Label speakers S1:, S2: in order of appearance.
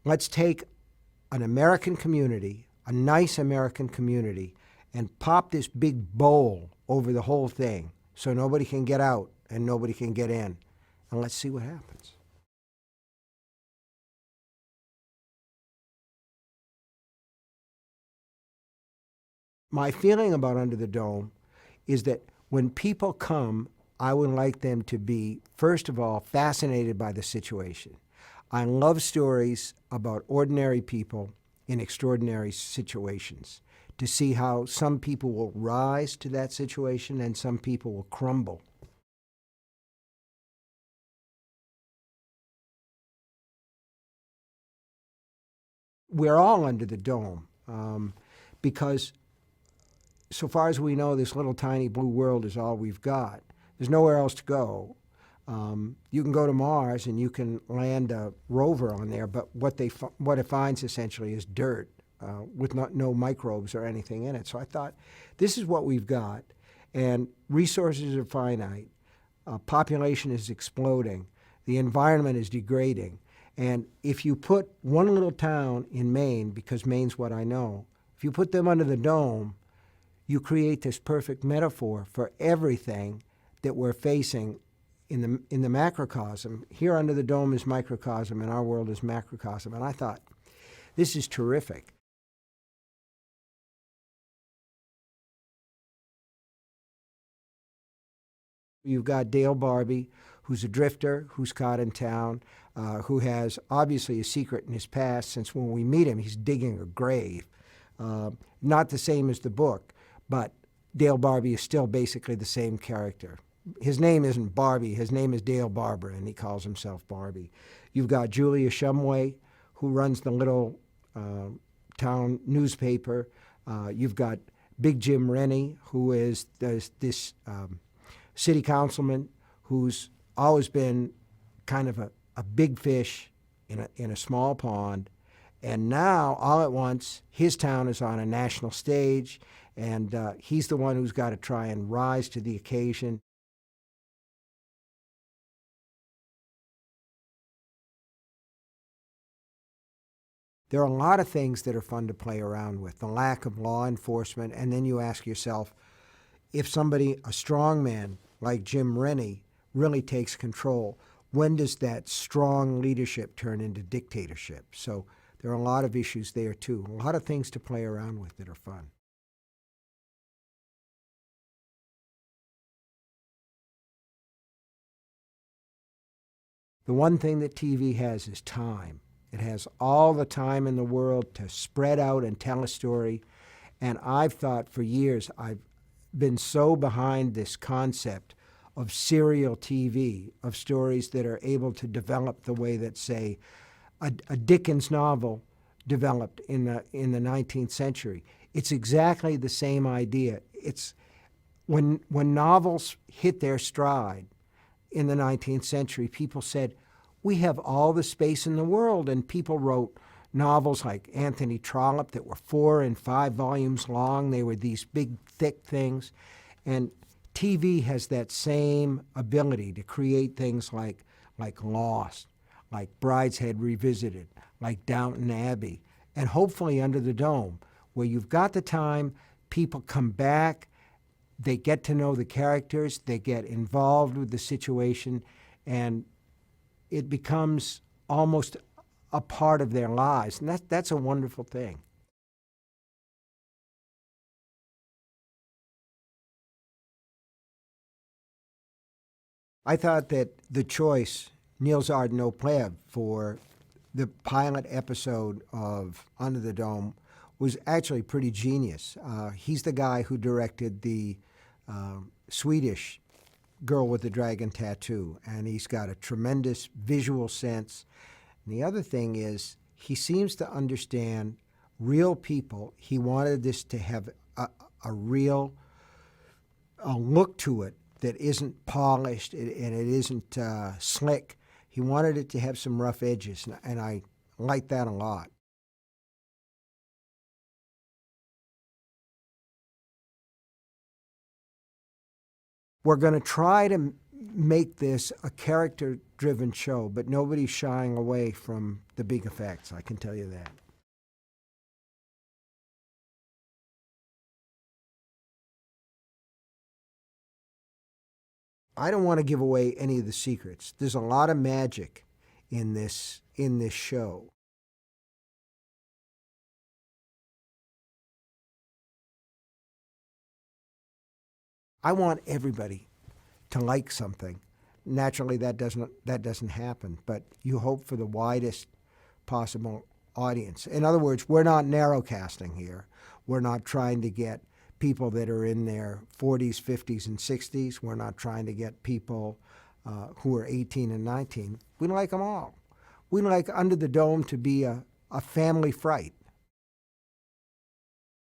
S1: Let's take an American community, a nice American community, and pop this big bowl over the whole thing so nobody can get out and nobody can get in. And let's see what happens. My feeling about Under the Dome is that when people come, I would like them to be, first of all, fascinated by the situation. I love stories about ordinary people in extraordinary situations, to see how some people will rise to that situation and some people will crumble. We're all under the dome because so far as we know, this little tiny blue world is all we've got. There's nowhere else to go. You can go to Mars and you can land a rover on there, but what it finds essentially is dirt with no microbes or anything in it. So I thought, this is what we've got, and resources are finite. Population is exploding. The environment is degrading. And if you put one little town in Maine, because Maine's what I know, if you put them under the dome, you create this perfect metaphor for everything that we're facing in the macrocosm. Here under the dome is microcosm, and our world is macrocosm. And I thought, this is terrific. You've got Dale Barbie, who's a drifter, who's caught in town, who has obviously a secret in his past, since when we meet him, he's digging a grave. Not the same as the book, but Dale Barbie is still basically the same character. His name isn't Barbie, his name is Dale Barber, and he calls himself Barbie. You've got Julia Shumway, who runs the little town newspaper. You've got Big Jim Rennie, who is this city councilman who's always been kind of a big fish in a small pond. And now, all at once, his town is on a national stage, and he's the one who's got to try and rise to the occasion. There are a lot of things that are fun to play around with. The lack of law enforcement, and then you ask yourself, if somebody, a strong man like Jim Rennie, really takes control, when does that strong leadership turn into dictatorship? So there are a lot of issues there too. A lot of things to play around with that are fun. The one thing that TV has is time. It has all the time in the world to spread out and tell a story. And I've thought for years, I've been so behind this concept of serial TV, of stories that are able to develop the way that, say, a Dickens novel developed in the 19th century. It's exactly the same idea. It's when novels hit their stride in the 19th century, people said, we have all the space in the world, and people wrote novels like Anthony Trollope that were 4 and 5 volumes long. They were these big, thick things. And TV has that same ability to create things like Lost, like Brideshead Revisited, like Downton Abbey, and hopefully Under the Dome, where you've got the time, people come back, they get to know the characters, they get involved with the situation, and it becomes almost a part of their lives. And that's a wonderful thing. I thought that the choice, Niels Arden Pleb, for the pilot episode of Under the Dome was actually pretty genius. He's the guy who directed the Swedish Girl with the Dragon Tattoo, and he's got a tremendous visual sense. And the other thing is, he seems to understand real people. He wanted this to have a real look to it that isn't polished and it isn't slick. He wanted it to have some rough edges, and I like that a lot. We're going to try to make this a character-driven show, but nobody's shying away from the big effects, I can tell you that. I don't want to give away any of the secrets. There's a lot of magic in this show. I want everybody to like something. Naturally, that doesn't happen, but you hope for the widest possible audience. In other words, we're not narrowcasting here. We're not trying to get people that are in their 40s, 50s, and 60s. We're not trying to get people who are 18 and 19. We like them all. We like Under the Dome to be a family fright.